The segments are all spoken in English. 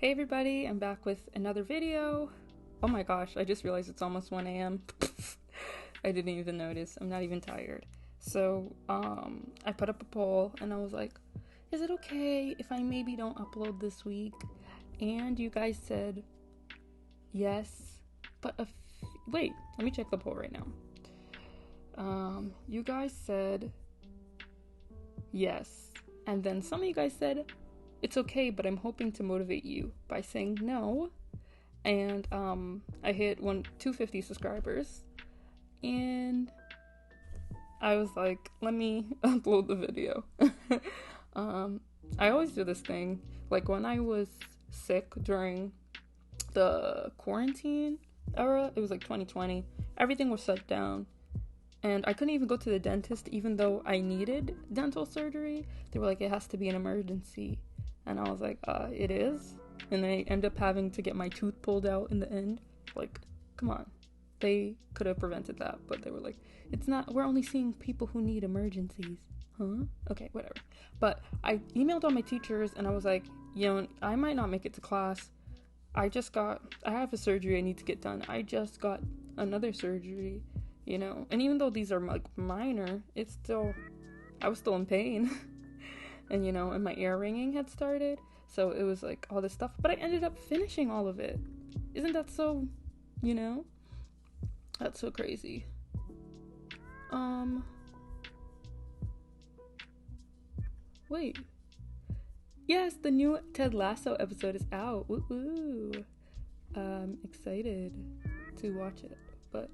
Hey everybody, I'm back with another video. Oh my gosh, I just realized it's almost 1 a.m. I didn't even notice. I'm not even tired. So, I put up a poll and I was like, is it okay if I maybe don't upload this week? And you guys said yes, but wait, let me check the poll right now. You guys said yes. And then some of you guys said it's okay, but I'm hoping to motivate you by saying no. And I hit 250 subscribers, and I was like, let me upload the video. I always do this thing, like when I was sick during the quarantine era, it was like 2020, everything was shut down. And I couldn't even go to the dentist, even though I needed dental surgery. They were like, it has to be an emergency. And I was like, it is? And they end up having to get my tooth pulled out in the end. Like, come on. They could have prevented that, but they were like, it's not, we're only seeing people who need emergencies. Huh? Okay, whatever. But I emailed all my teachers and I was like, I might not make it to class. I have a surgery I need to get done. I just got another surgery, and even though these are like minor, I was still in pain. And and my ear ringing had started, so it was like all this stuff, but I ended up finishing all of it. Isn't that so, that's so crazy. Wait, yes, the new Ted Lasso episode is out. Woo. Excited to watch it, but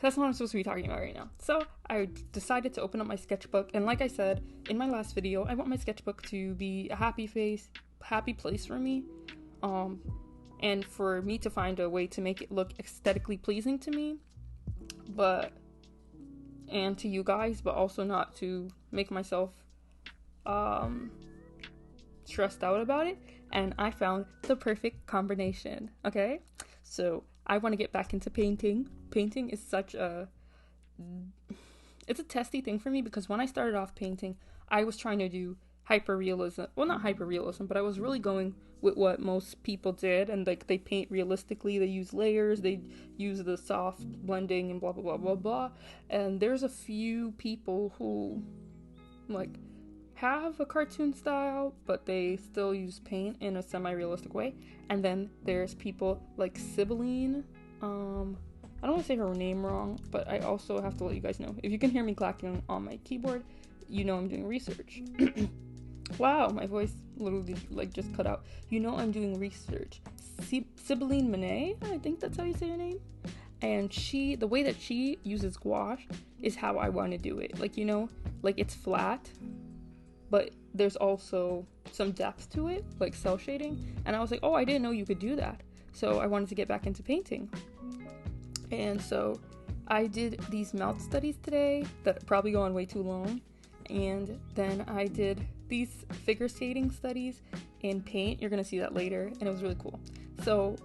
that's not what I'm supposed to be talking about right now. So I decided to open up my sketchbook, and like I said in my last video, I want my sketchbook to be a happy place for me, and for me to find a way to make it look aesthetically pleasing to me, and to you guys, but also not to make myself stressed out about it. And I found the perfect combination. Okay, so I want to get back into painting. Painting is it's a testy thing for me, because when I started off painting, I was trying to do hyperrealism. Well, not hyperrealism, but I was really going with what most people did, and like they paint realistically. They use layers, they use the soft blending and blah blah blah blah blah. And there's a few people who like have a cartoon style, but they still use paint in a semi-realistic way. And then there's people like Sibylline. I don't want to say her name wrong, but I also have to let you guys know, if you can hear me clacking on my keyboard, I'm doing research. Wow, my voice literally just cut out. I'm doing research. Sibylline Monet, I think that's how you say her name. And the way that she uses gouache is how I want to do it. Like it's flat, but there's also some depth to it, like cell shading. And I was like, oh, I didn't know you could do that. So I wanted to get back into painting. And so I did these mouth studies today that probably go on way too long. And then I did these figure skating studies in paint. You're going to see that later. And it was really cool. So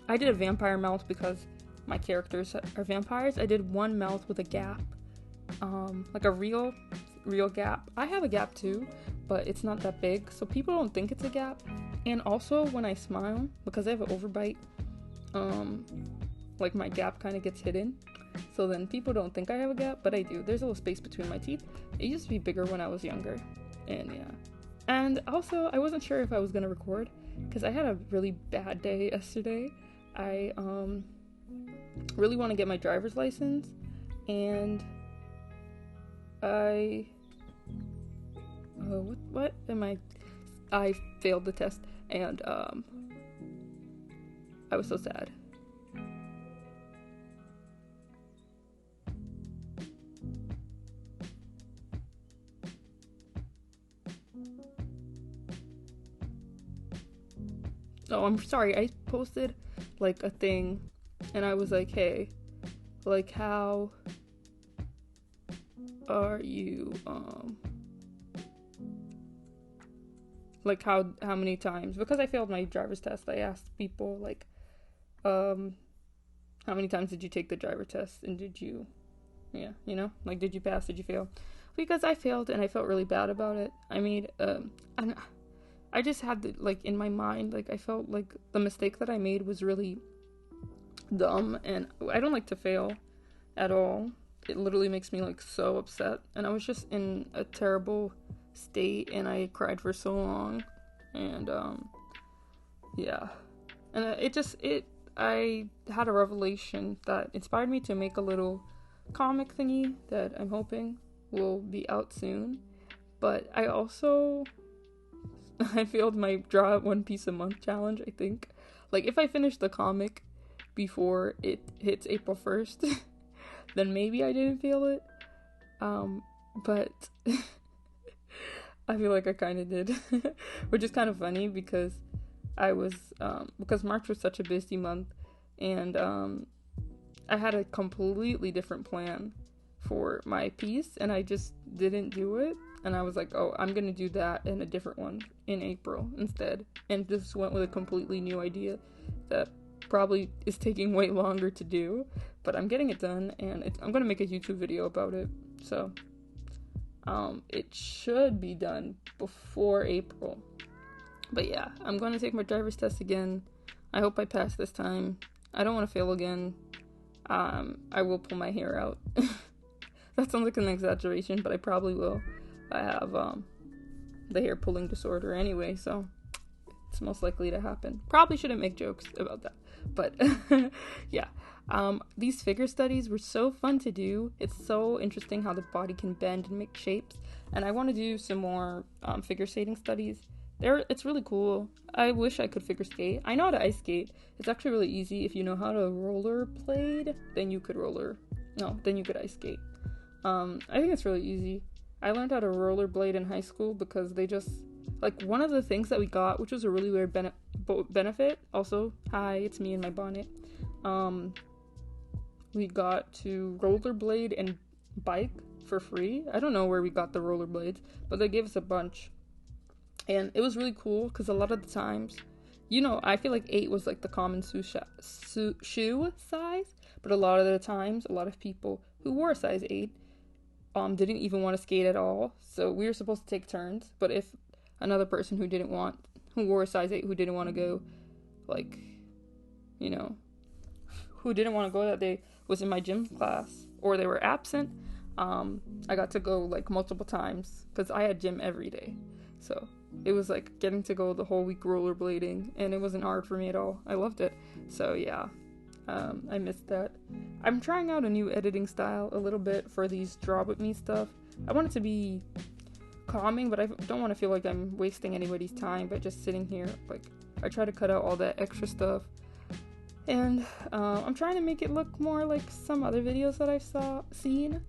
I did a vampire mouth because my characters are vampires. I did one mouth with a gap, like a real gap. I have a gap too, but it's not that big, so people don't think it's a gap. And also when I smile, because I have an overbite, like my gap kind of gets hidden, so then people don't think I have a gap, but I do. There's a little space between my teeth. It used to be bigger when I was younger, and yeah. And also I wasn't sure if I was gonna record because I had a really bad day yesterday. I really want to get my driver's license, and I failed the test, and I was so sad. Oh, I'm sorry, I posted like a thing, and I was like, hey, like how are you, like how many times, because I failed my driver's test, I asked people like, how many times did you take the driver test, and did you, like, did you pass, did you fail? Because I failed and I felt really bad about it. I made I just had to, like, in my mind, like, I felt like the mistake that I made was really dumb, and I don't like to fail at all. It literally makes me, like, so upset, and I was just in a terrible state, and I cried for so long, and, yeah, and I had a revelation that inspired me to make a little comic thingy that I'm hoping will be out soon, but I also, I failed my draw one piece a month challenge, I think. Like, if I finish the comic before it hits April 1st, then maybe I didn't fail it, but I feel like I kind of did, which is kind of funny because because March was such a busy month, and I had a completely different plan for my piece, and I just didn't do it, and I was like, oh, I'm gonna do that and a different one in April instead, and just went with a completely new idea that probably is taking way longer to do, but I'm getting it done, and I'm gonna make a YouTube video about it, so it should be done before April. But yeah, I'm going to take my driver's test again. I hope I pass this time. I don't want to fail again. I will pull my hair out. That sounds like an exaggeration, but I probably will. I have the hair pulling disorder anyway, so it's most likely to happen. Probably shouldn't make jokes about that, but yeah. These figure studies were so fun to do. It's so interesting how the body can bend and make shapes, and I want to do some more figure skating studies. It's really cool. I wish I could figure skate. I know how to ice skate. It's actually really easy. If you know how to rollerblade, then you could ice skate. I think it's really easy. I learned how to rollerblade in high school because they just, like, one of the things that we got, which was a really weird benefit, also, hi, it's me and my bonnet, we got to rollerblade and bike for free. I don't know where we got the rollerblades, but they gave us a bunch. And it was really cool because a lot of the times, I feel like 8 was like the common shoe size, but a lot of the times, a lot of people who wore a size 8 didn't even want to skate at all. So we were supposed to take turns, but if another person who wore a size 8 who didn't want to go, like, who didn't want to go that day was in my gym class, or they were absent, I got to go like multiple times because I had gym every day. So it was like getting to go the whole week rollerblading, and it wasn't hard for me at all. I loved it. So yeah, I missed that. I'm trying out a new editing style a little bit for these Draw With Me stuff. I want it to be calming, but I don't want to feel like I'm wasting anybody's time by just sitting here. Like, I try to cut out all that extra stuff. And I'm trying to make it look more like some other videos that I've seen.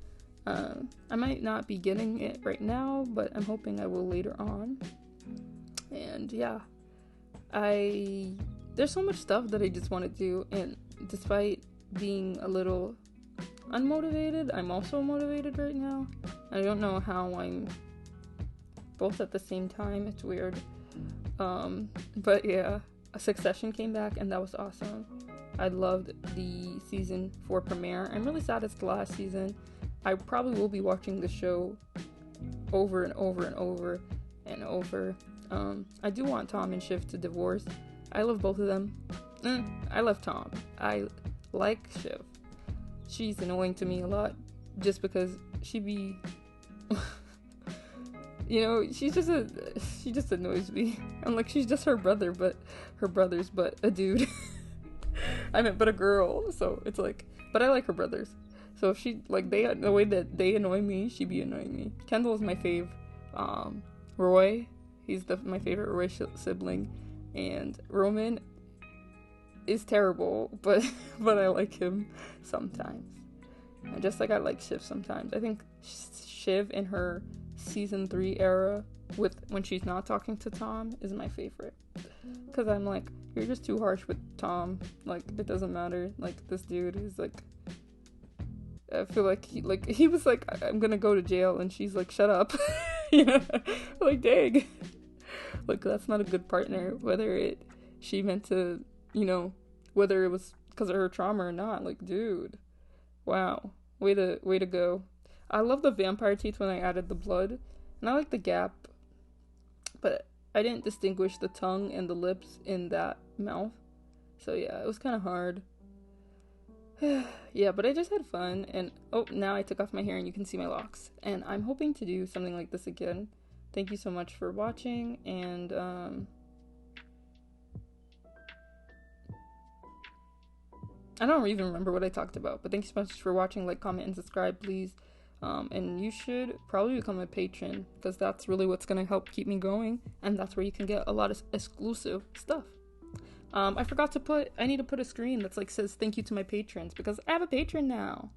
I might not be getting it right now, but I'm hoping I will later on. And yeah, there's so much stuff that I just want to do, and despite being a little unmotivated, I'm also motivated right now. I don't know how I'm both at the same time. It's weird. But yeah, Succession came back, and that was awesome. I loved the season 4 premiere. I'm really sad it's the last season. I probably will be watching the show over and over and over and over. I do want Tom and Shiv to divorce. I love both of them. I love Tom. I like Shiv. She's annoying to me a lot just because she be she just annoys me. I'm like, she's just her brother's but a dude. but a girl, so it's like, but I like her brothers. So if she, like, the way that they annoy me, she be annoying me. Kendall is my fave. Roy, he's my favorite Roy sibling, and Roman is terrible, but I like him sometimes. And just like I like Shiv sometimes. I think Shiv in her season 3 era, when she's not talking to Tom, is my favorite. Because I'm like, you're just too harsh with Tom. Like, it doesn't matter. Like, this dude is like, I feel like he was like, I'm gonna go to jail, and she's like, shut up. Like, dang. Like, that's not a good partner, whether she meant to, whether it was because of her trauma or not. Like, dude, wow, way to go. I love the vampire teeth when I added the blood, and I like the gap, but I didn't distinguish the tongue and the lips in that mouth. So yeah, it was kind of hard. Yeah, but I just had fun, and oh, now I took off my hair and you can see my locks. And I'm hoping to do something like this again. Thank you so much for watching, and I don't even remember what I talked about, but thank you so much for watching. Like, comment, and subscribe, please. And you should probably become a patron, because that's really what's going to help keep me going, and that's where you can get a lot of exclusive stuff. I forgot to I need to put a screen that's like says thank you to my patrons, because I have a patron now.